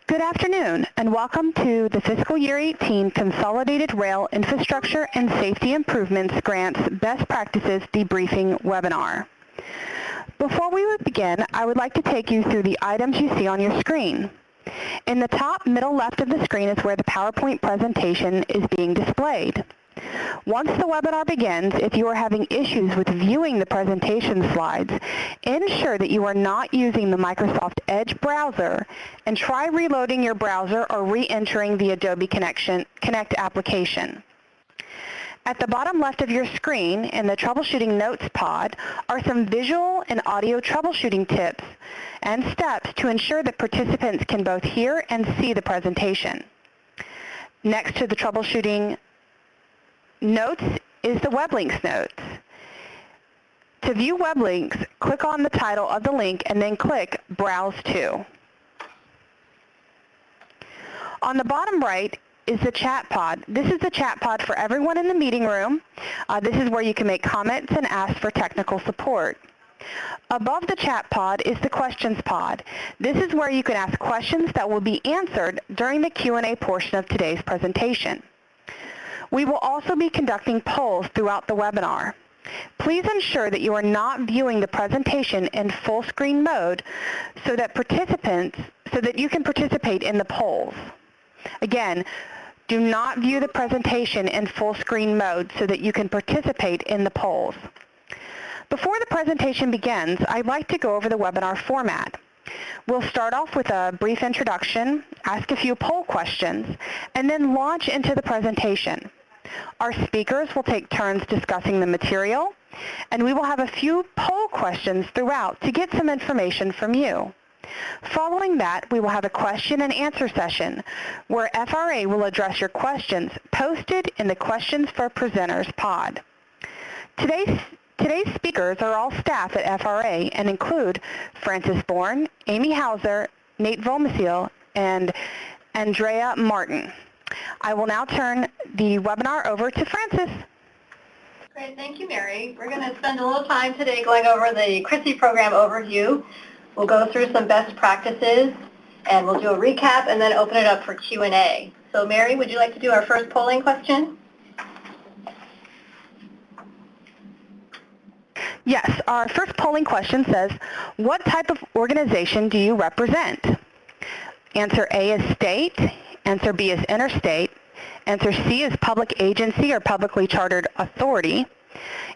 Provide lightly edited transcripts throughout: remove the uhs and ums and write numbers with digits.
Good afternoon, and welcome to the Fiscal Year 18 Consolidated Rail Infrastructure and Safety Improvements Grants Best Practices Debriefing webinar. Before we would begin, I would like to take you through the items you see on your screen. In the top middle left of the screen is where the PowerPoint presentation is being displayed. Once the webinar begins, if you are having issues with viewing the presentation slides, ensure that you are not using the Microsoft Edge browser and try reloading your browser or re-entering the Adobe Connect application. At the bottom left of your screen in the Troubleshooting Notes pod are some visual and audio troubleshooting tips and steps to ensure that participants can both hear and see the presentation. Next to the Troubleshooting Notes is the web links notes. To view web links, click on the title of the link and then click Browse To. On the bottom right is the chat pod. This is the chat pod for everyone in the meeting room. This is where you can make comments and ask for technical support. Above the chat pod is the questions pod. This is where you can ask questions that will be answered during the Q&A portion of today's presentation. We will also be conducting polls throughout the webinar. Please ensure that you are not viewing the presentation in full screen mode so that you can participate in the polls. Again, do not view the presentation in full screen mode so that you can participate in the polls. Before the presentation begins, I'd like to go over the webinar format. We'll start off with a brief introduction, ask a few poll questions, and then launch into the presentation. Our speakers will take turns discussing the material, and we will have a few poll questions throughout to get some information from you. Following that, we will have a question and answer session where FRA will address your questions posted in the Questions for Presenters pod. Today's speakers are all staff at FRA and include Francis Bourne, Amy Hauser, Nate Volmasil, and Andrea Martin. I will now turn the webinar over to Francis. Great, thank you, Mary. We're going to spend a little time today going over the CRISI program overview. We'll go through some best practices, and we'll do a recap and then open it up for Q&A. So Mary, would you like to do our first polling question? Yes, our first polling question says, what type of organization do you represent? Answer A is state. Answer B is interstate. Answer C is public agency or publicly chartered authority.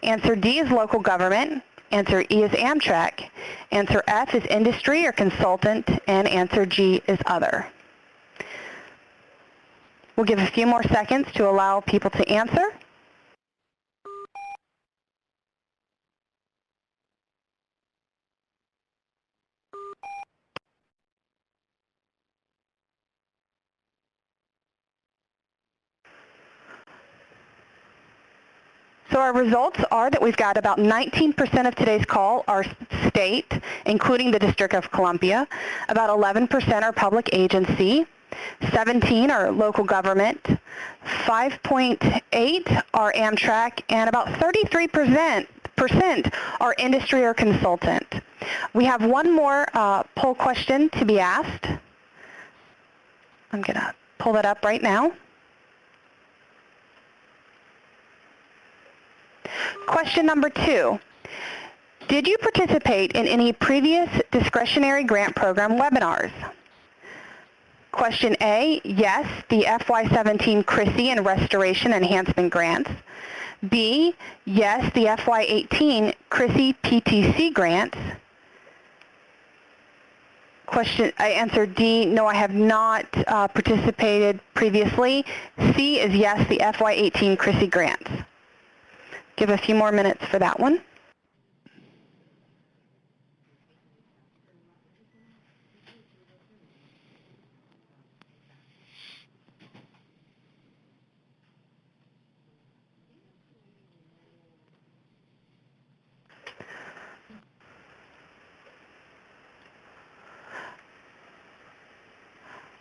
Answer D is local government. Answer E is Amtrak. Answer F is industry or consultant. And answer G is other. We'll give a few more seconds to allow people to answer. So our results are that we've got about 19% of today's call are state, including the District of Columbia. About 11% are public agency. 17 are local government. 5.8 are Amtrak, and about 33% are industry or consultant. We have one more poll question to be asked. I'm going to pull that up right now. Question number 2. Did you participate in any previous discretionary grant program webinars? Question A, yes, the FY17 CRISI and Restoration Enhancement Grants. B, yes, the FY18 CRISI PTC grants. Answer D, no, I have not participated previously. C is yes, the FY18 CRISI grants. Give a few more minutes for that one.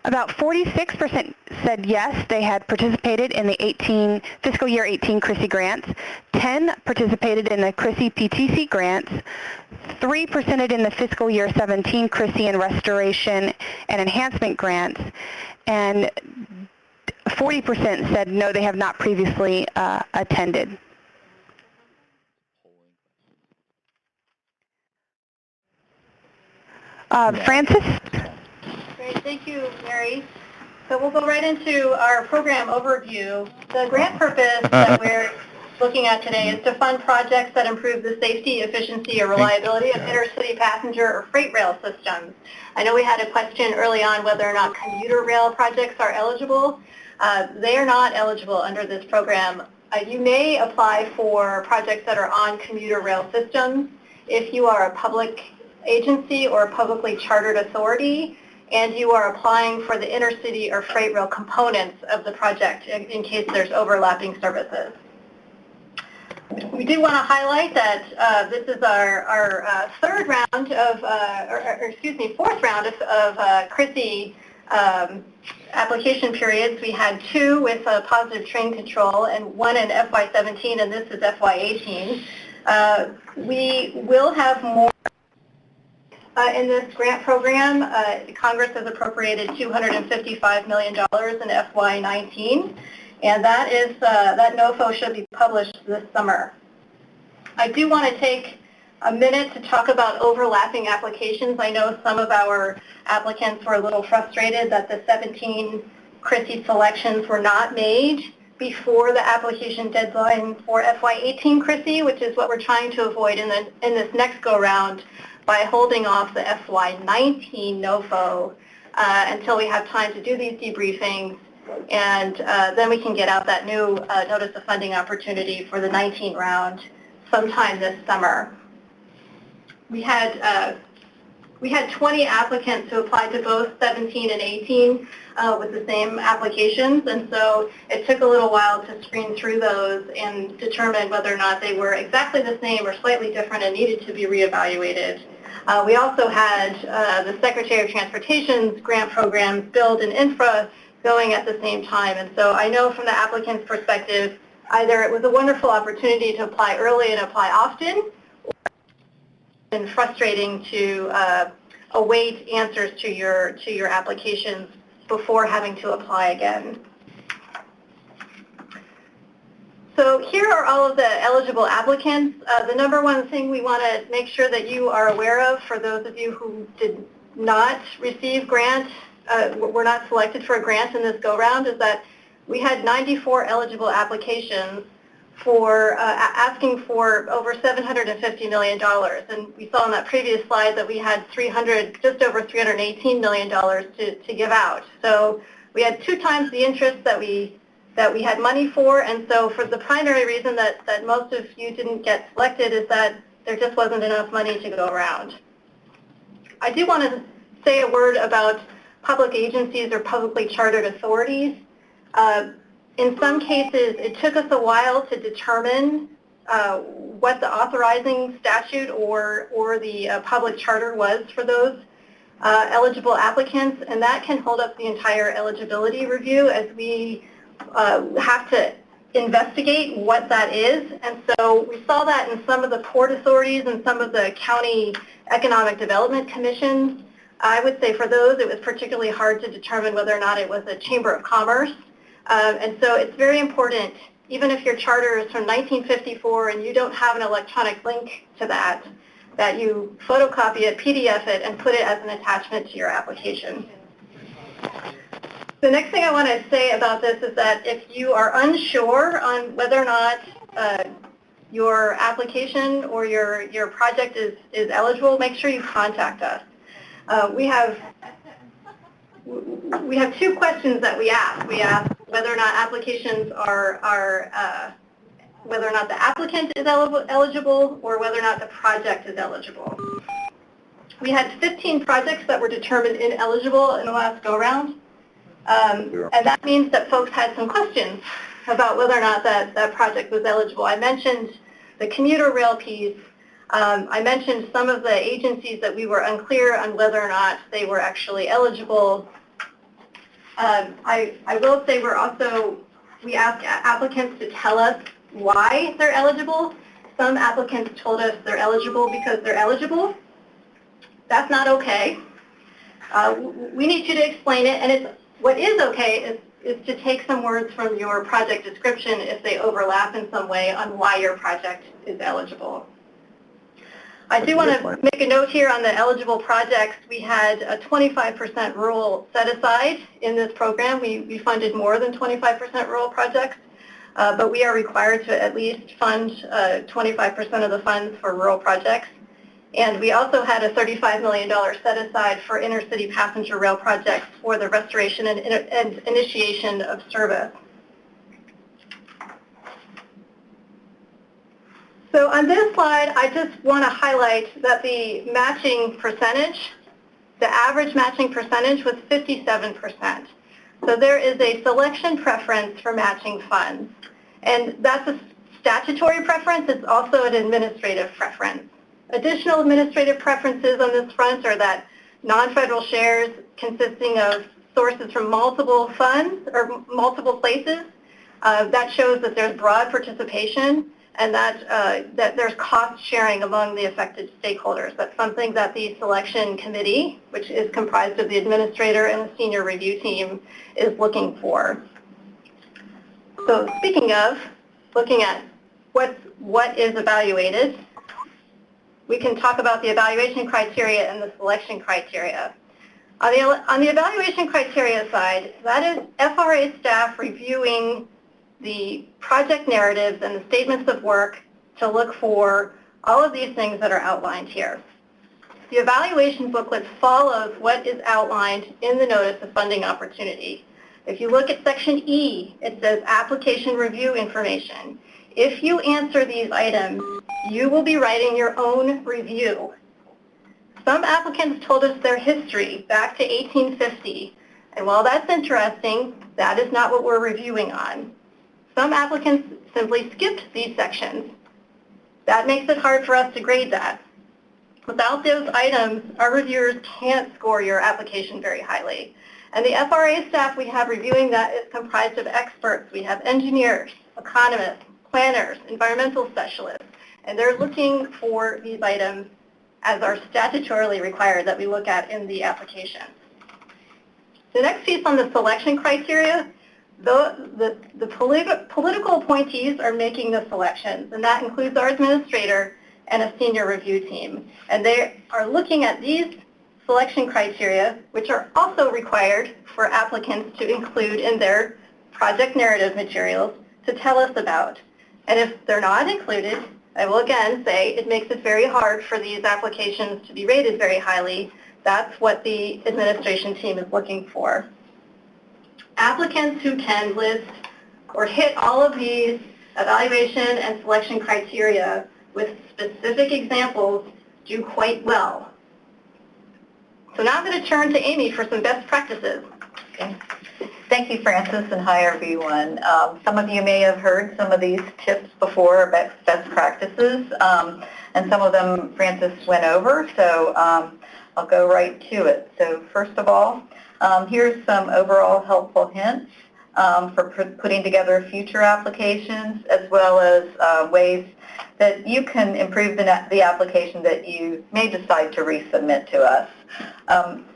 About 46% said yes, they had participated in the fiscal year 18 CRISI grants. 10 participated in the CRISI PTC grants. 3% in the fiscal year 17 CRISI and restoration and enhancement grants. And 40% said no, they have not previously attended. Francis? Great, thank you, Mary. So we'll go right into our program overview. The grant purpose that we're looking at today is to fund projects that improve the safety, efficiency, or reliability of intercity passenger or freight rail systems. I know we had a question early on whether or not commuter rail projects are eligible. They are not eligible under this program. You may apply for projects that are on commuter rail systems if you are a public agency or a publicly chartered authority, and you are applying for the intercity or freight rail components of the project in case there's overlapping services. We do want to highlight that this is our fourth round of CRISI application periods. We had 2 with positive train control and 1 in FY17, and this is FY18. We will have more in this grant program. Congress has appropriated $255 million in FY19, and that NOFO should be published this summer. I do want to take a minute to talk about overlapping applications. I know some of our applicants were a little frustrated that the 17 CRISI selections were not made before the application deadline for FY18 CRISI, which is what we're trying to avoid in this next go-round by holding off the FY19 NOFO until we have time to do these debriefings, and then we can get out that new notice of funding opportunity for the 19 round sometime this summer. We had 20 applicants who applied to both 17 and 18 with the same applications, and so it took a little while to screen through those and determine whether or not they were exactly the same or slightly different and needed to be reevaluated. We also had the Secretary of Transportation's grant programs, Build and Infra, going at the same time, and so I know from the applicant's perspective, either it was a wonderful opportunity to apply early and apply often, or it's been frustrating to await answers to your applications before having to apply again. So here are all of the eligible applicants. The number one thing we want to make sure that you are aware of, for those of you who did not receive grant, were not selected for a grant in this go-round, is that we had 94 eligible applications for asking for over $750 million. And we saw on that previous slide that we had just over $318 million to give out. So we had 2 times the interest that we had money for, and so for the primary reason that most of you didn't get selected is that there just wasn't enough money to go around. I do want to say a word about public agencies or publicly chartered authorities. In some cases, it took us a while to determine what the authorizing statute or the public charter was for those eligible applicants, and that can hold up the entire eligibility review as we have to investigate what that is. And so we saw that in some of the port authorities and some of the county economic development commissions. I would say for those it was particularly hard to determine whether or not it was a chamber of commerce. And so it's very important, even if your charter is from 1954 and you don't have an electronic link to that, that you photocopy it, PDF it, and put it as an attachment to your application. The next thing I want to say about this is that if you are unsure on whether or not your application or your project is eligible, make sure you contact us. We have 2 questions that we ask. We ask whether or not applications whether or not the applicant is eligible or whether or not the project is eligible. We had 15 projects that were determined ineligible in the last go-round. And that means that folks had some questions about whether or not that project was eligible. I mentioned the commuter rail piece. I mentioned some of the agencies that we were unclear on whether or not they were actually eligible. I will say we ask applicants to tell us why they're eligible. Some applicants told us they're eligible because they're eligible. That's not okay. We need you to explain it, and what is okay is to take some words from your project description if they overlap in some way on why your project is eligible. I do want to make a note here on the eligible projects. We had a 25% rural set aside in this program. We funded more than 25% rural projects, but we are required to at least fund 25% of the funds for rural projects. And we also had a $35 million set aside for inner-city passenger rail projects for the restoration and initiation of service. So on this slide, I just want to highlight that the matching percentage, the average matching percentage was 57%. So there is a selection preference for matching funds. And that's a statutory preference. It's also an administrative preference. Additional administrative preferences on this front are that non-federal shares consisting of sources from multiple funds or multiple places, that shows that there's broad participation and that there's cost sharing among the affected stakeholders. That's something that the selection committee, which is comprised of the administrator and the senior review team, is looking for. So speaking of looking at what is evaluated, we can talk about the evaluation criteria and the selection criteria. On the evaluation criteria side, that is FRA staff reviewing the project narratives and the statements of work to look for all of these things that are outlined here. The evaluation booklet follows what is outlined in the Notice of Funding Opportunity. If you look at Section E, it says Application Review Information. If you answer these items, you will be writing your own review. Some applicants told us their history back to 1850, and while that's interesting, that is not what we're reviewing on. Some applicants simply skipped these sections. That makes it hard for us to grade that. Without those items, our reviewers can't score your application very highly. And the FRA staff we have reviewing that is comprised of experts. We have engineers, economists, planners, environmental specialists, and they're looking for these items as are statutorily required that we look at in the application. The next piece on the selection criteria, the political appointees are making the selections, and that includes our administrator and a senior review team. And they are looking at these selection criteria, which are also required for applicants to include in their project narrative materials to tell us about. And if they're not included, I will again say it makes it very hard for these applications to be rated very highly. That's what the administration team is looking for. Applicants who can list or hit all of these evaluation and selection criteria with specific examples do quite well. So now I'm going to turn to Amy for some best practices. Okay. Thank you, Frances, and hi, everyone. Some of you may have heard some of these tips before about best practices, and some of them Frances went over, so I'll go right to it. So first of all, here's some overall helpful hints for putting together future applications, as well as ways that you can improve the application that you may decide to resubmit to us.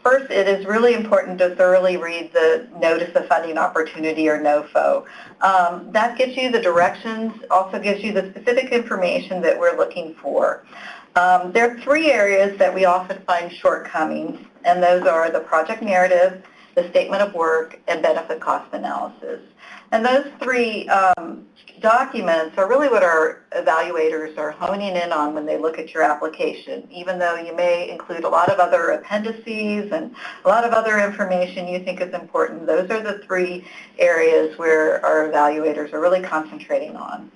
First, it is really important to thoroughly read the Notice of Funding Opportunity, or NOFO. That gives you the directions, also gives you the specific information that we're looking for. There are three areas that we often find shortcomings, and those are the project narrative, the statement of work, and benefit cost analysis. And those three documents are really what our evaluators are honing in on when they look at your application. Even though you may include a lot of other appendices and a lot of other information you think is important, those are the three areas where our evaluators are really concentrating on.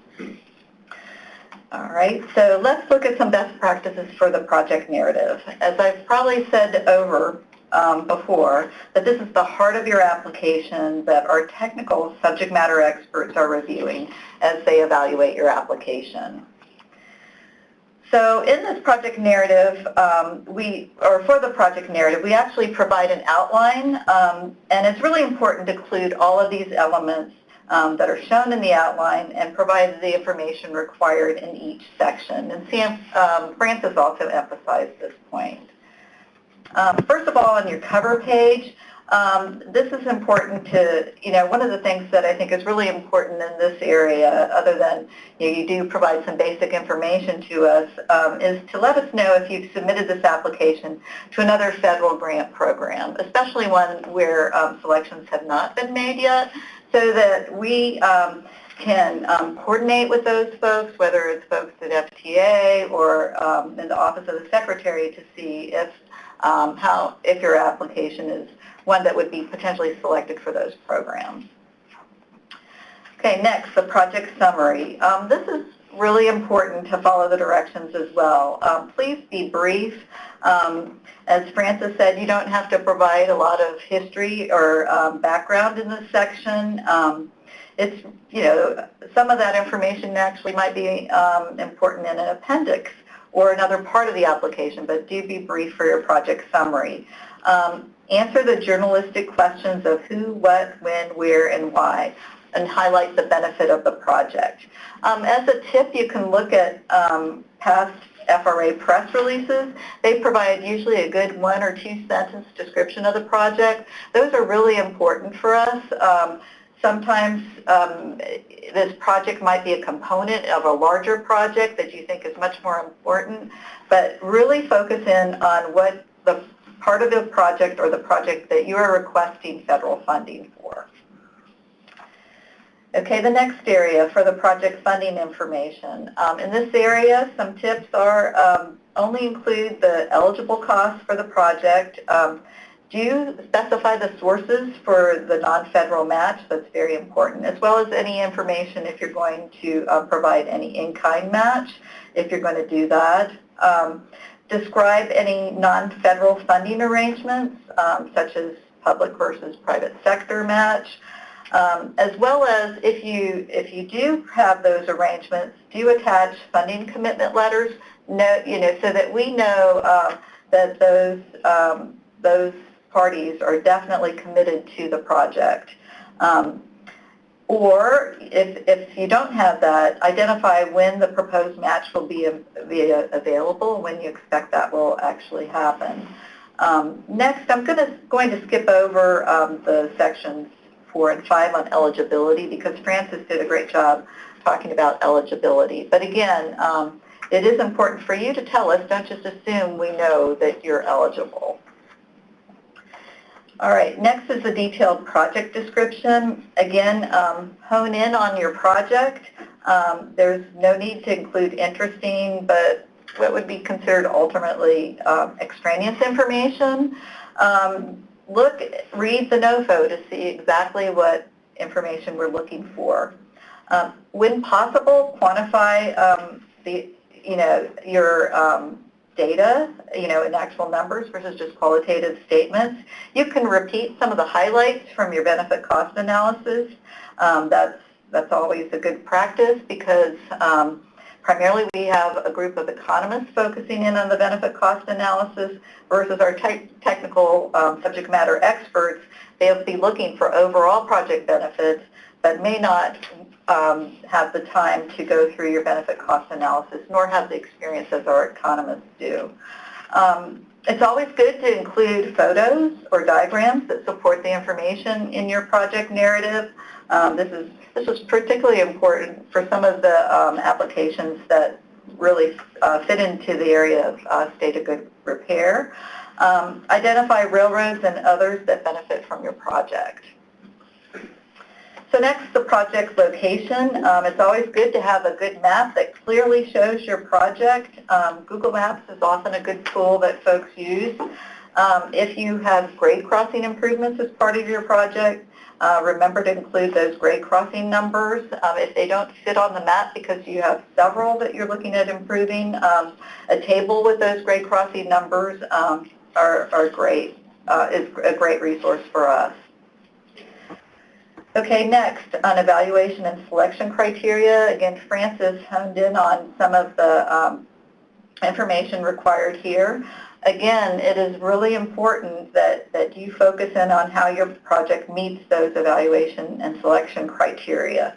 All right, so let's look at some best practices for the project narrative. As I've probably said over before, that this is the heart of your application that our technical subject matter experts are reviewing as they evaluate your application. So in this project narrative, for the project narrative, we actually provide an outline, and it's really important to include all of these elements that are shown in the outline and provide the information required in each section. And Francis also emphasized this point. First of all, on your cover page, this is important to, one of the things that I think is really important in this area, other than you do provide some basic information to us, is to let us know if you've submitted this application to another federal grant program, especially one where selections have not been made yet, so that we can coordinate with those folks, whether it's folks at FTA or in the Office of the Secretary, to see if your application is one that would be potentially selected for those programs. Okay, next, the project summary. This is really important to follow the directions as well. Please be brief. As Francis said, you don't have to provide a lot of history or background in this section. It's, some of that information actually might be important in an appendix or another part of the application, but do be brief for your project summary. Answer the journalistic questions of who, what, when, where, and why, and highlight the benefit of the project. As a tip, you can look at past FRA press releases. They provide usually a good 1 or 2 sentence description of the project. Those are really important for us. Sometimes this project might be a component of a larger project that you think is much more important, but really focus in on what the part of the project or the project that you are requesting federal funding for. Okay, the next area for the project funding information. In this area, some tips are only include the eligible costs for the project. Do specify the sources for the non-federal match. That's very important, as well as any information if you're going to provide any in-kind match, if you're going to do that. Describe any non-federal funding arrangements, such as public versus private sector match, as well as if you do have those arrangements, do attach funding commitment letters, so that we know that those parties are definitely committed to the project. Or if you don't have that, identify when the proposed match will be available, when you expect that will actually happen. Next, I'm going to skip over the sections 4 and 5 on eligibility, because Francis did a great job talking about eligibility. But again, it is important for you to tell us, don't just assume we know that you're eligible. All right, next is the detailed project description. Again, hone in on your project. There's no need to include interesting, but what would be considered ultimately extraneous information. Read the NOFO to see exactly what information we're looking for. When possible, quantify your data, in actual numbers versus just qualitative statements. You can repeat some of the highlights from your benefit cost analysis. That's always a good practice, because primarily we have a group of economists focusing in on the benefit cost analysis versus our technical subject matter experts. They'll be looking for overall project benefits, but may not have the time to go through your benefit cost analysis, nor have the experience as our economists do. It's always good to include photos or diagrams that support the information in your project narrative. This is particularly important for some of the applications that really fit into the area of state of good repair. Identify railroads and others that benefit from your project. So next, the project location. It's always good to have a good map that clearly shows your project. Google Maps is often a good tool that folks use. If you have grade crossing improvements as part of your project, remember to include those grade crossing numbers. If they don't fit on the map because you have several that you're looking at improving, a table with those grade crossing numbers is a great resource for us. Okay, next, on evaluation and selection criteria. Again, Francis honed in on some of the information required here. Again, it is really important that you focus in on how your project meets those evaluation and selection criteria.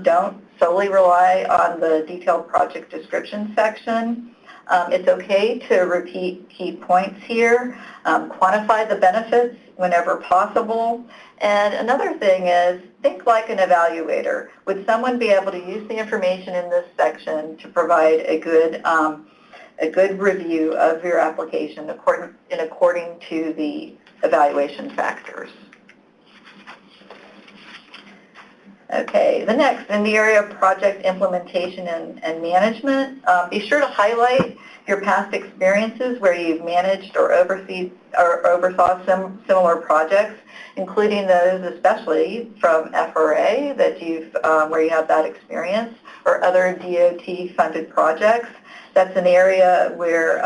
Don't solely rely on the detailed project description section. It's okay to repeat key points here. Quantify the benefits whenever possible. And another thing is, think like an evaluator. Would someone be able to use the information in this section to provide a good review of your application according to the evaluation factors? Okay, the next, in the area of project implementation and management, be sure to highlight your past experiences where you've managed or oversaw similar projects, including those especially from FRA that where you have that experience, or other DOT-funded projects. That's an area where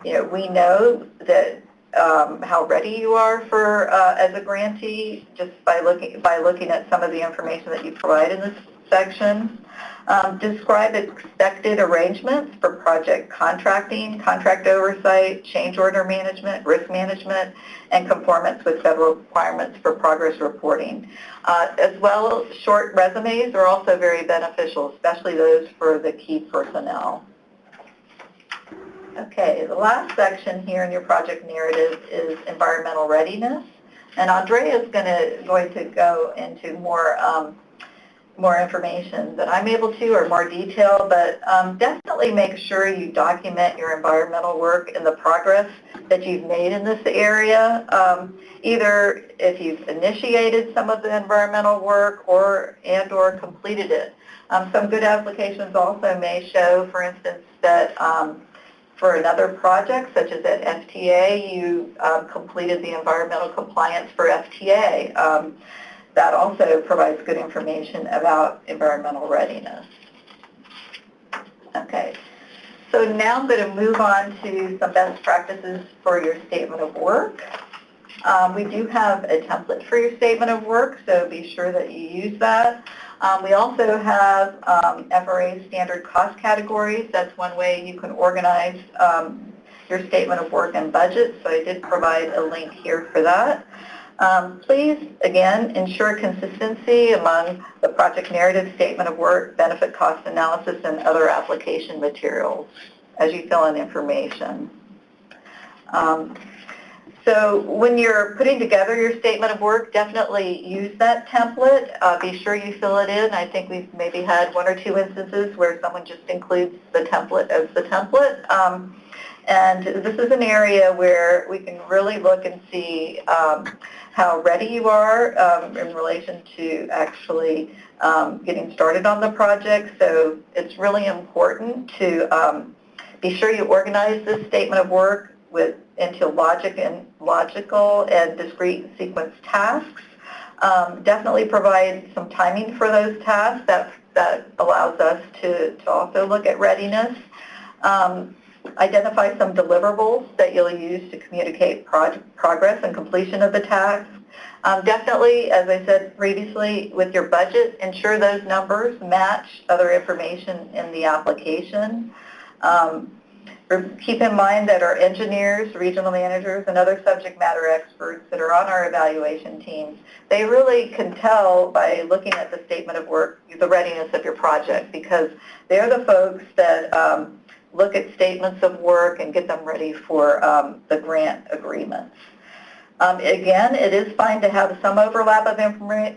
we know that how ready you are for as a grantee just by looking at some of the information that you provide in this section. Describe expected arrangements for project contracting, contract oversight, change order management, risk management, and conformance with federal requirements for progress reporting. As well, short resumes are also very beneficial, especially those for the key personnel. Okay, the last section here in your project narrative is environmental readiness, and Andrea is going to go into more information than I'm able to, or more detail, but definitely make sure you document your environmental work and the progress that you've made in this area, either if you've initiated some of the environmental work or completed it. Some good applications also may show, for instance, that for another project, such as at FTA, you completed the environmental compliance for FTA. That also provides good information about environmental readiness. Okay, so now I'm going to move on to some best practices for your statement of work. We do have a template for your statement of work, so be sure that you use that. We also have FRA standard cost categories. That's one way you can organize your statement of work and budget, so I did provide a link here for that. Please, again, ensure consistency among the project narrative, statement of work, benefit cost analysis, and other application materials as you fill in information. So when you're putting together your statement of work, definitely use that template. Be sure you fill it in. I think we've maybe had one or two instances where someone just includes the template as the template. And this is an area where we can really look and see how ready you are in relation to actually getting started on the project. So it's really important to be sure you organize this statement of work into logical and discrete sequence tasks. Definitely provide some timing for those tasks. That allows us to also look at readiness. Identify some deliverables that you'll use to communicate progress and completion of the task. Definitely, as I said previously, with your budget, ensure those numbers match other information in the application. Keep in mind that our engineers, regional managers, and other subject matter experts that are on our evaluation teams, they really can tell by looking at the statement of work the readiness of your project, because they're the folks that look at statements of work and get them ready for the grant agreements. Again, it is fine to have some overlap of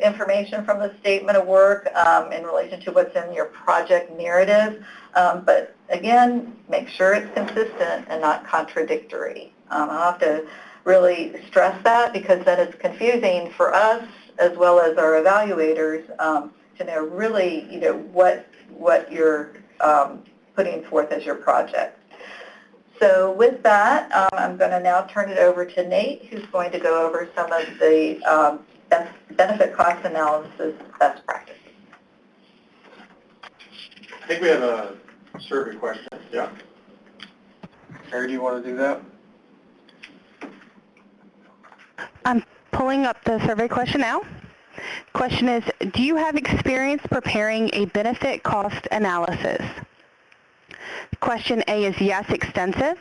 information from the statement of work in relation to what's in your project narrative, but again, make sure it's consistent and not contradictory. I'll have to really stress that, because then it's confusing for us as well as our evaluators to know really what you're putting forth as your project. So with that, I'm going to now turn it over to Nate, who's going to go over some of the benefit cost analysis best practices. I think we have a survey question. Yeah. Mary, do you want to do that? I'm pulling up the survey question now. Question is, do you have experience preparing a benefit cost analysis? Question A is yes, extensive.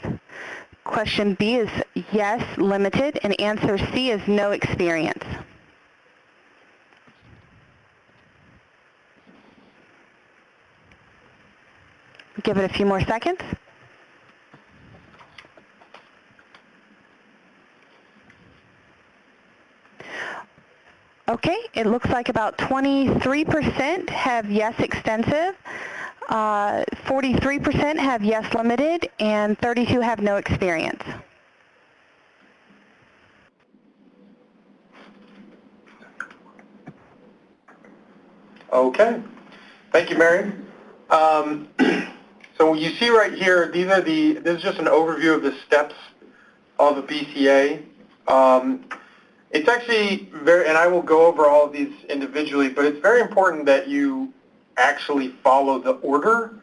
Question B is yes, limited. And answer C is no experience. Give it a few more seconds. Okay, it looks like about 23% have yes, extensive, 43% have yes, limited, and 32% have no experience. Okay. Thank you, Mary. So you see right here, this is just an overview of the steps of a BCA. It's actually and I will go over all of these individually, but it's very important that you actually follow the order.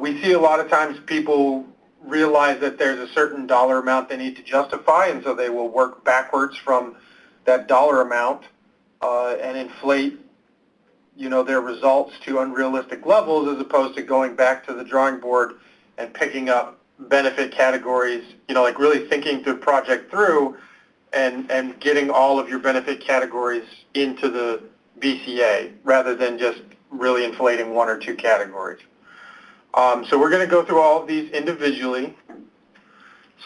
We see a lot of times people realize that there's a certain dollar amount they need to justify, and so they will work backwards from that dollar amount and inflate their results to unrealistic levels, as opposed to going back to the drawing board and picking up benefit categories, like really thinking the project through and getting all of your benefit categories into the BCA rather than just really inflating one or two categories. So we're going to go through all of these individually,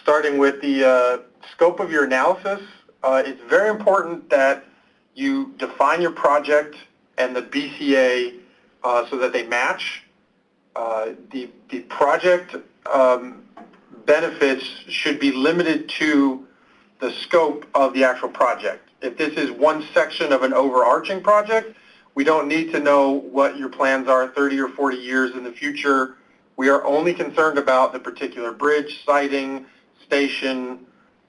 starting with the scope of your analysis. It's very important that you define your project and the BCA so that they match. The project benefits should be limited to the scope of the actual project. If this is one section of an overarching project, we don't need to know what your plans are 30 or 40 years in the future. We are only concerned about the particular bridge, siding, station,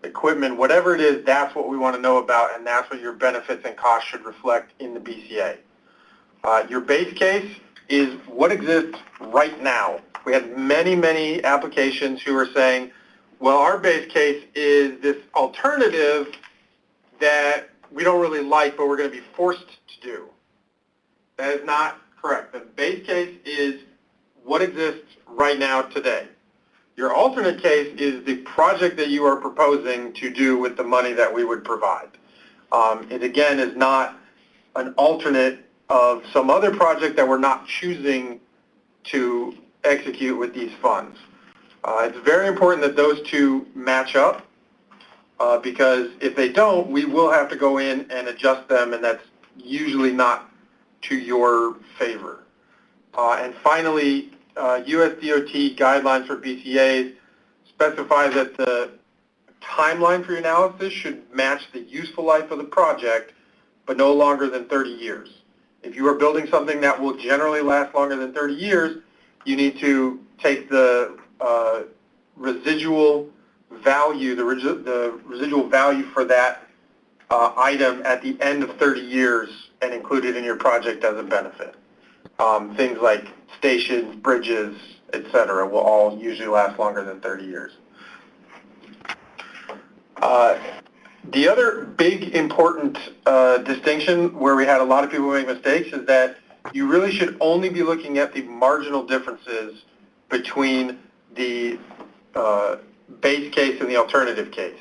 equipment, whatever it is, that's what we want to know about, and that's what your benefits and costs should reflect in the BCA. Your base case is what exists right now. We had many, many applications who are saying, well, our base case is this alternative that we don't really like, but we're going to be forced to do. That is not correct. The base case is what exists right now today. Your alternate case is the project that you are proposing to do with the money that we would provide. It again is not an alternate of some other project that we're not choosing to execute with these funds. It's very important that those two match up because if they don't, we will have to go in and adjust them, and that's usually not to your favor. And finally, US DOT guidelines for BCAs specify that the timeline for your analysis should match the useful life of the project, but no longer than 30 years. If you are building something that will generally last longer than 30 years, you need to take the residual value, the residual value for that item at the end of 30 years and include it in your project as a benefit. Things like stations, bridges, etc. will all usually last longer than 30 years. The other big important distinction where we had a lot of people make mistakes is that you really should only be looking at the marginal differences between the base case and the alternative case.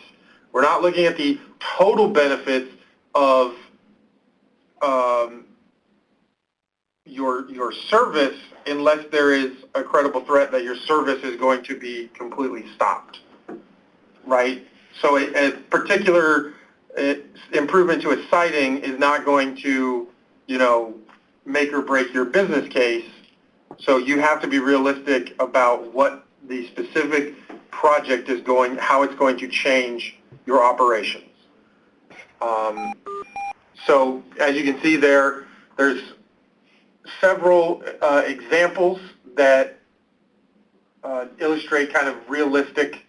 We're not looking at the total benefits of your service unless there is a credible threat that your service is going to be completely stopped, right? So a particular improvement to a siding is not going to, make or break your business case. So you have to be realistic about what the specific project is how it's going to change your operations. So as you can see there's several examples that illustrate kind of realistic,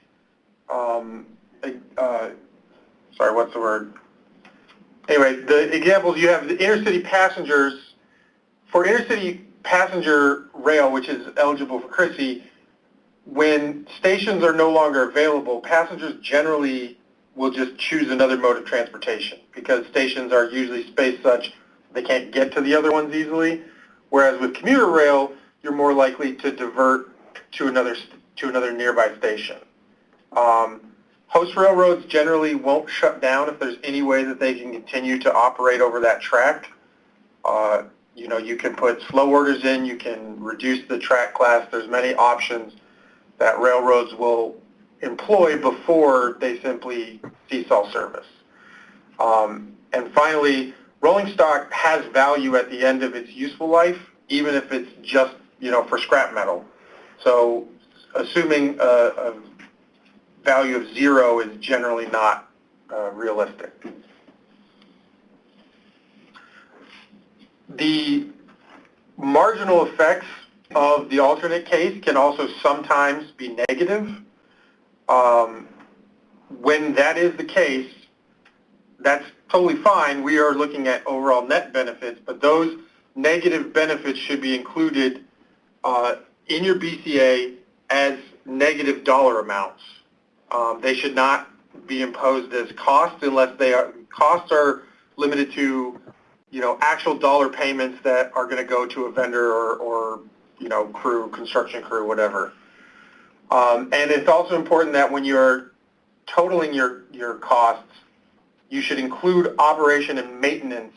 sorry, what's the word? Anyway, the examples you have, the intercity passengers, for intercity passenger rail, which is eligible for CRISI, when stations are no longer available, passengers generally will just choose another mode of transportation because stations are usually spaced such they can't get to the other ones easily. Whereas with commuter rail, you're more likely to divert to another nearby station. Host railroads generally won't shut down if there's any way that they can continue to operate over that track. You know, you can put slow orders in, you can reduce the track class. There's many options that railroads will employ before they simply cease all service. And finally, rolling stock has value at the end of its useful life, even if it's just, you know, for scrap metal. So assuming a value of 0 is generally not realistic. The marginal effects of the alternate case can also sometimes be negative. When that is the case, that's totally fine. We are looking at overall net benefits, but those negative benefits should be included in your BCA as negative dollar amounts. They should not be imposed as costs unless costs are limited to, you know, actual dollar payments that are going to go to a vendor or you know, crew, construction crew, whatever. And it's also important that when you're totaling your costs, you should include operation and maintenance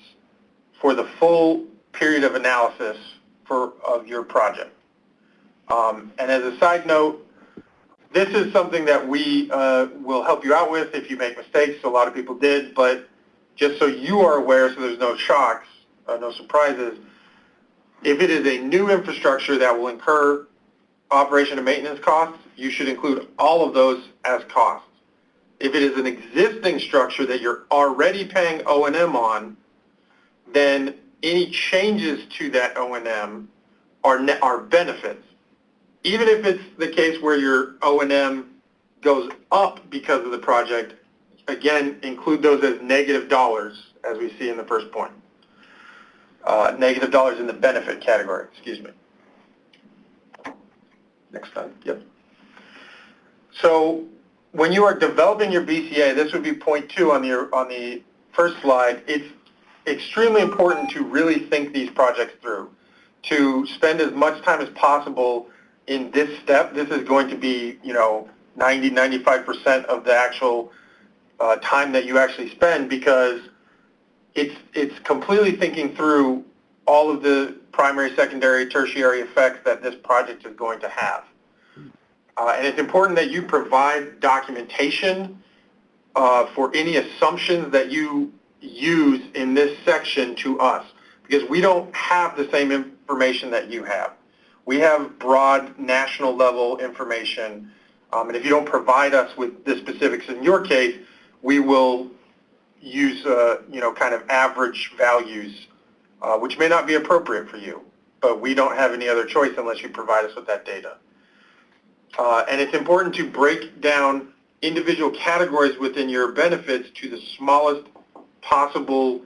for the full period of analysis of your project. And as a side note, this is something that we will help you out with if you make mistakes. A lot of people did, but just so you are aware, so there's no shocks, no surprises, if it is a new infrastructure that will incur operation and maintenance costs, you should include all of those as costs. If it is an existing structure that you're already paying O&M on, then any changes to that O&M are benefits. Even if it's the case where your O&M goes up because of the project, again, include those as negative dollars, as we see in the first point. Negative dollars in the benefit category, excuse me. Next slide, yep. So when you are developing your BCA, this would be point 2 on the first slide, it's extremely important to really think these projects through, to spend as much time as possible in this step. This is going to be, you know, 90-95% of the actual time that you actually spend, because it's completely thinking through all of the primary, secondary, tertiary effects that this project is going to have. And it's important that you provide documentation for any assumptions that you use in this section to us, because we don't have the same information that you have. We have broad national level information, and if you don't provide us with the specifics in your case, we will use you know, kind of average values, which may not be appropriate for you, but we don't have any other choice unless you provide us with that data. And it's important to break down individual categories within your benefits to the smallest possible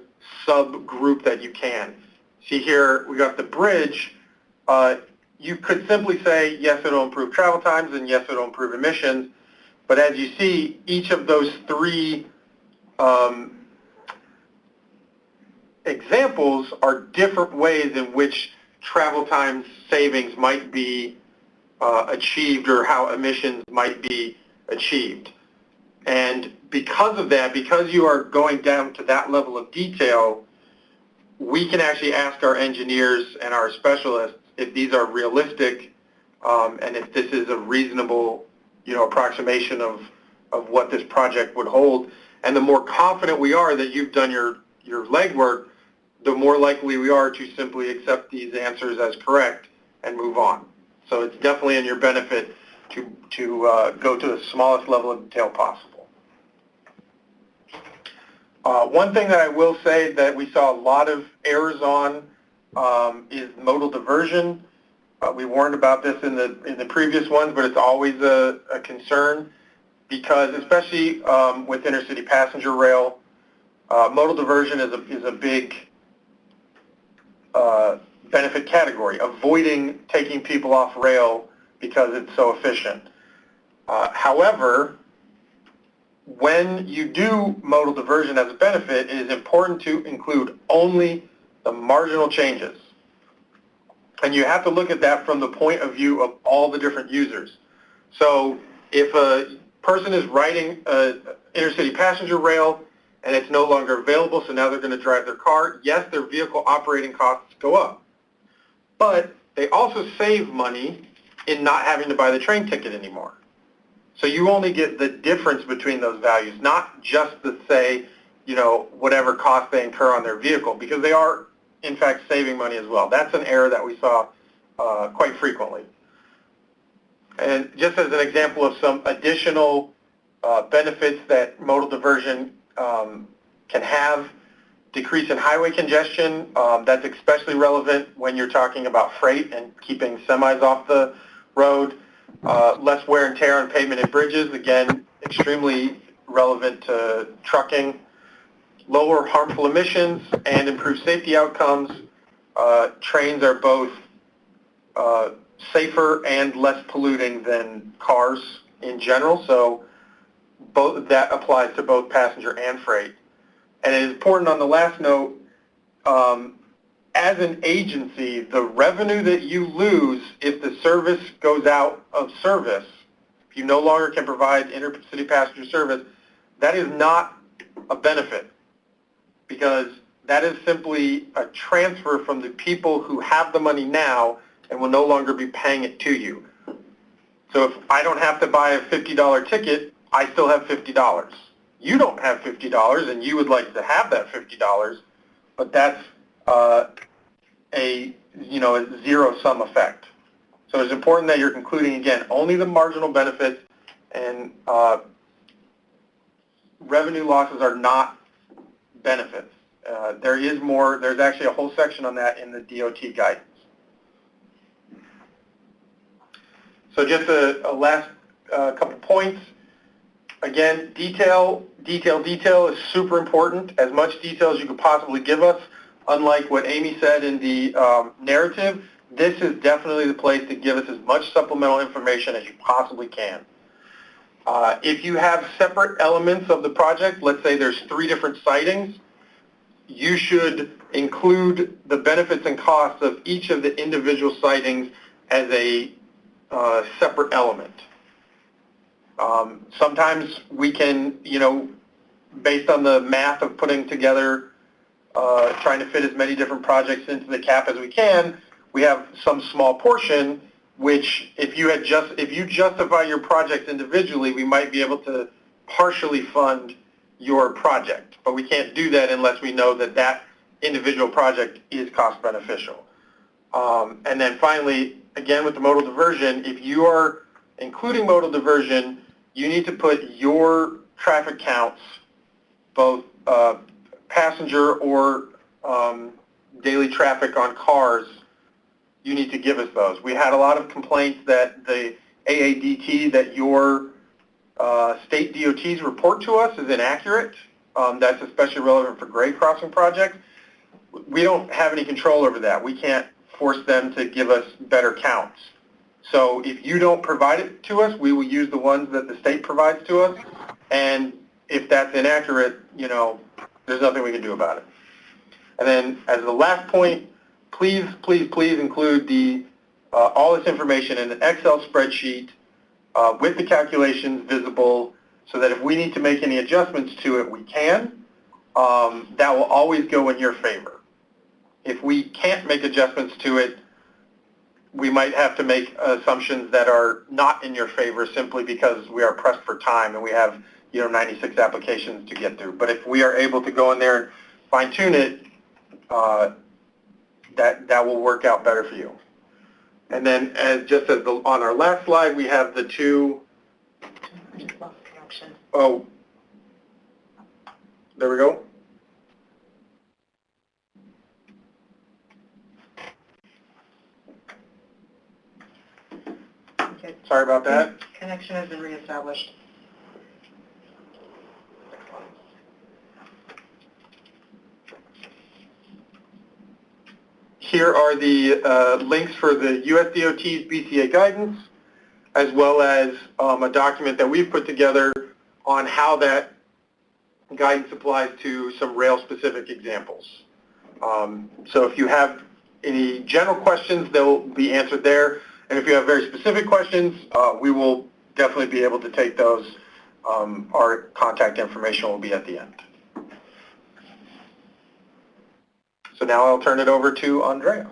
subgroup that you can. See here, we got the bridge. You could simply say, yes, it'll improve travel times, and yes, it'll improve emissions. But as you see, each of those 3 examples are different ways in which travel time savings might be achieved, or how emissions might be achieved. And because of that, because you are going down to that level of detail, we can actually ask our engineers and our specialists if these are realistic, and if this is a reasonable, you know, approximation of what this project would hold. And the more confident we are that you've done your legwork, the more likely we are to simply accept these answers as correct and move on. So it's definitely in your benefit to go to the smallest level of detail possible. One thing that I will say that we saw a lot of errors on is modal diversion. We warned about this in the previous ones, but it's always a concern, because especially with intercity passenger rail, modal diversion is a big benefit category, avoiding taking people off rail because it's so efficient. However, when you do modal diversion as a benefit, it is important to include only the marginal changes. And you have to look at that from the point of view of all the different users. So if a person is riding an intercity passenger rail and it's no longer available, so now they're going to drive their car, yes, their vehicle operating costs go up. But they also save money in not having to buy the train ticket anymore. So you only get the difference between those values, not just the, say, you know, whatever cost they incur on their vehicle, because they are, in fact, saving money as well. That's an error that we saw quite frequently. And just as an example of some additional benefits that modal diversion can have, decrease in highway congestion, that's especially relevant when you're talking about freight and keeping semis off the road. Less wear and tear on pavement and bridges, again, extremely relevant to trucking. Lower harmful emissions and improved safety outcomes. Trains are both safer and less polluting than cars in general, so both that applies to both passenger and freight. And it is important on the last note, as an agency, the revenue that you lose if the service goes out of service, if you no longer can provide intercity passenger service, that is not a benefit, because that is simply a transfer from the people who have the money now and will no longer be paying it to you. So if I don't have to buy a $50 ticket, I still have $50. You don't have $50 and you would like to have that $50, but that's a zero-sum effect. So it's important that you're including, again, only the marginal benefits, and revenue losses are not benefits. There is more. There's actually a whole section on that in the DOT guidance. So just a last couple points. Again, detail is super important. As much detail as you could possibly give us. Unlike what Amy said in the narrative, this is definitely the place to give us as much supplemental information as you possibly can. If you have separate elements of the project, let's say there's 3 different sightings, you should include the benefits and costs of each of the individual sightings as a separate element. Sometimes we can, based on the math of putting together, trying to fit as many different projects into the cap as we can, we have some small portion which if you justify your projects individually, we might be able to partially fund your project. But we can't do that unless we know that that individual project is cost beneficial. And then finally, again with the modal diversion, if you are including modal diversion, you need to put your traffic counts, both passenger or daily traffic on cars, you need to give us those. We had a lot of complaints that the AADT that your state DOTs report to us is inaccurate. That's especially relevant for grade crossing projects. We don't have any control over that. We can't force them to give us better counts. So if you don't provide it to us, we will use the ones that the state provides to us. And if that's inaccurate, there's nothing we can do about it. And then as the last point, please, please, please include all this information in an Excel spreadsheet with the calculations visible so that if we need to make any adjustments to it, we can. That will always go in your favor. If we can't make adjustments to it, we might have to make assumptions that are not in your favor simply because we are pressed for time and we have 96 applications to get through. But if we are able to go in there and fine-tune it, that will work out better for you. And then on our last slide, we have the two. Oh, there we go. Okay. Sorry about that. Connection has been reestablished. Here are the links for the USDOT's BCA guidance, as well as a document that we've put together on how that guidance applies to some rail-specific examples. So if you have any general questions, they'll be answered there. And if you have very specific questions, we will definitely be able to take those. Our contact information will be at the end. So now I'll turn it over to Andrea.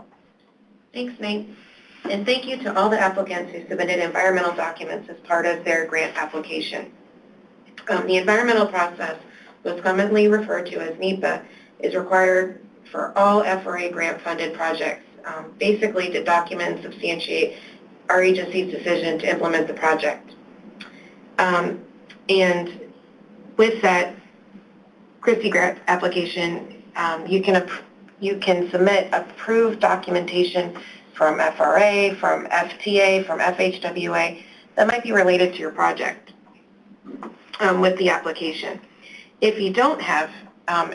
Thanks, Nate. And thank you to all the applicants who submitted environmental documents as part of their grant application. The environmental process, what's commonly referred to as NEPA, is required for all FRA grant-funded projects, basically to document and substantiate our agency's decision to implement the project. And with that CRISI grant application, you can submit approved documentation from FRA, from FTA, from FHWA that might be related to your project with the application. If you don't have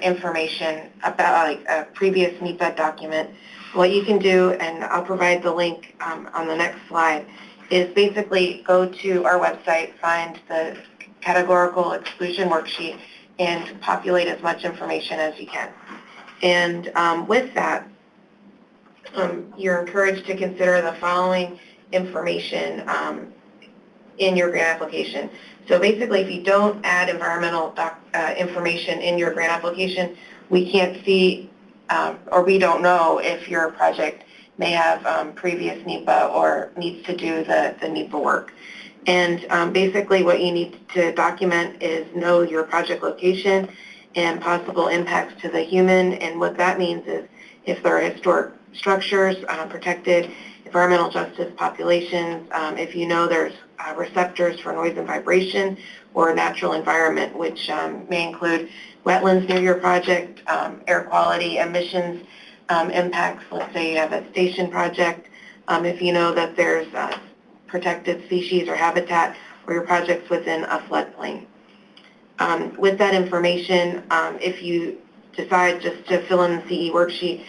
information about like a previous NEPA document, what you can do, and I'll provide the link on the next slide, is basically go to our website, find the categorical exclusion worksheet, and populate as much information as you can. And with that, you're encouraged to consider the following information in your grant application. So basically, if you don't add environmental information in your grant application, we can't see or we don't know if your project may have previous NEPA or needs to do the NEPA work. And basically what you need to document is know your project location and possible impacts to the human. And what that means is if there are historic structures, protected environmental justice populations, if you know there's receptors for noise and vibration, or natural environment, which may include wetlands near your project, air quality, emissions impacts. Let's say you have a station project. If you know that there's protected species or habitat, or your project's within a floodplain. With that information, if you decide just to fill in the CE worksheet,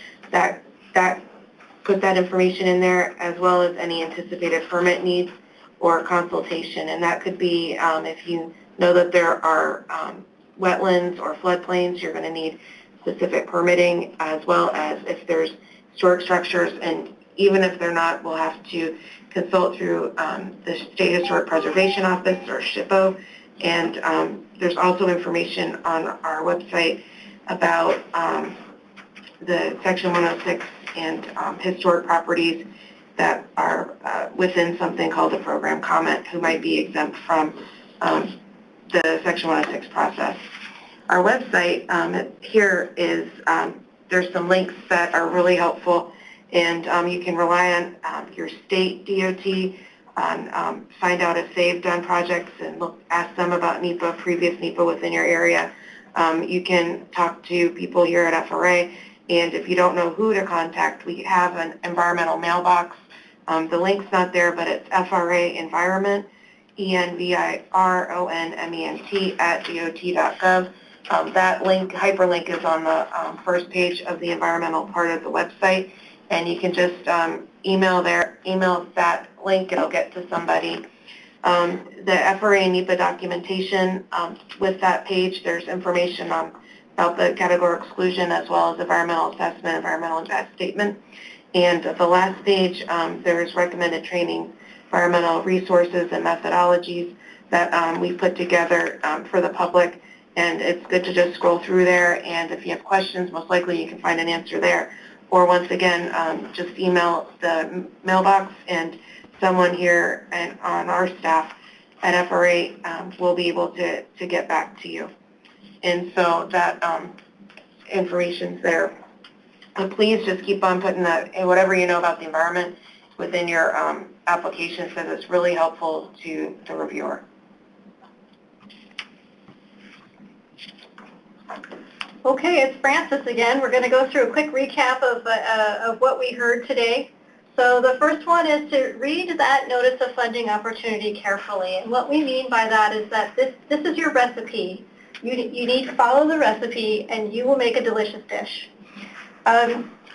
put that information in there, as well as any anticipated permit needs or consultation. And that could be if you know that there are wetlands or floodplains, you're going to need specific permitting, as well as if there's historic structures, and even if they're not, we'll have to consult through the State Historic Preservation Office, or SHPO. And there's also information on our website about the Section 106 and historic properties that are within something called a program comment, who might be exempt from the Section 106 process. Our website here is, there's some links that are really helpful, and you can rely on your state DOT on find out if they've done projects and ask them about NEPA, previous NEPA within your area. You can talk to people here at FRA, and if you don't know who to contact, we have an environmental mailbox. The link's not there, but it's FRA Environment, ENVIRONMENT @dot.gov. That link, hyperlink, is on the first page of the environmental part of the website, and you can just email that link. It'll get to somebody. The FRA NEPA documentation, with that page, there's information about the categorical exclusion, as well as environmental assessment, environmental impact statement. And at the last page, there's recommended training, environmental resources and methodologies that we've put together for the public. And it's good to just scroll through there, and if you have questions, most likely you can find an answer there. Or once again, just email the mailbox, and someone here and on our staff at FRA will be able to get back to you. And so that information's there. But please just keep on putting that, whatever you know about the environment, within your application, because it's really helpful to the reviewer. Okay, it's Frances again. We're going to go through a quick recap of what we heard today. So the first one is to read that notice of funding opportunity carefully. And what we mean by that is that this is your recipe. You need to follow the recipe, and you will make a delicious dish.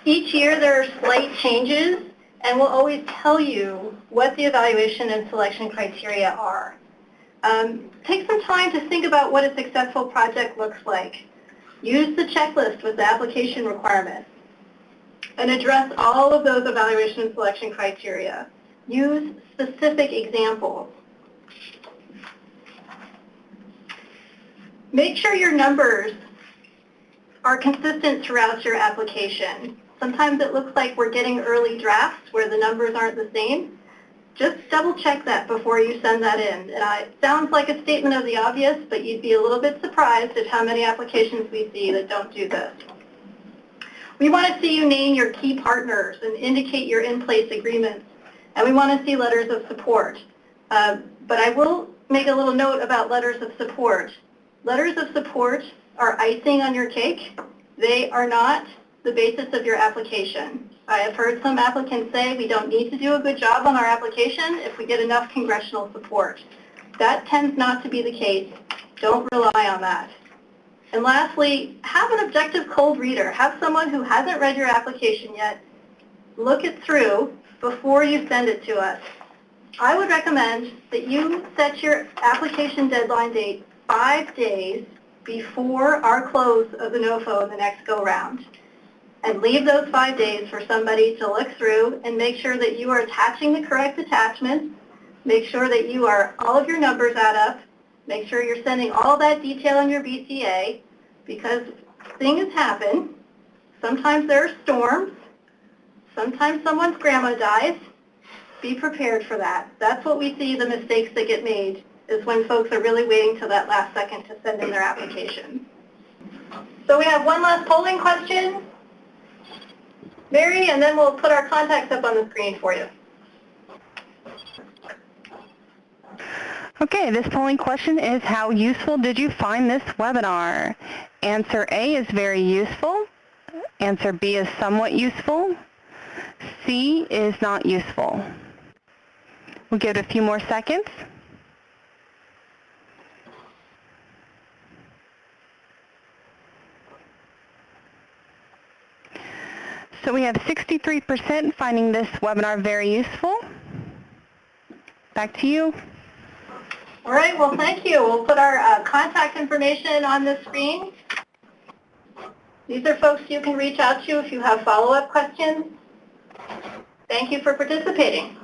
Each year there are slight changes, and we'll always tell you what the evaluation and selection criteria are. Take some time to think about what a successful project looks like. Use the checklist with the application requirements. and address all of those evaluation and selection criteria. Use specific examples. Make sure your numbers are consistent throughout your application. Sometimes it looks like we're getting early drafts where the numbers aren't the same. Just double check that before you send that in. And it sounds like a statement of the obvious, but you'd be a little bit surprised at how many applications we see that don't do this. We want to see you name your key partners and indicate your in-place agreements. And we want to see letters of support. But I will make a little note about letters of support. Letters of support are icing on your cake. They are not the basis of your application. I have heard some applicants say we don't need to do a good job on our application if we get enough congressional support. That tends not to be the case. Don't rely on that. And lastly, have an objective cold reader. Have someone who hasn't read your application yet look it through before you send it to us. I would recommend that you set your application deadline date 5 days before our close of the NOFO in the next go-round. And leave those 5 days for somebody to look through and make sure that you are attaching the correct attachments, make sure that all of your numbers add up, make sure you're sending all that detail in your BCA, because things happen. Sometimes there are storms, sometimes someone's grandma dies. Be prepared for that. That's what we see, the mistakes that get made, is when folks are really waiting till that last second to send in their application. So we have one last polling question. Mary, and then we'll put our contacts up on the screen for you. Okay, this polling question is, how useful did you find this webinar? Answer A is very useful. Answer B is somewhat useful. C is not useful. We'll give it a few more seconds. So we have 63% finding this webinar very useful. Back to you. All right, well, thank you. We'll put our contact information on the screen. These are folks you can reach out to if you have follow-up questions. Thank you for participating.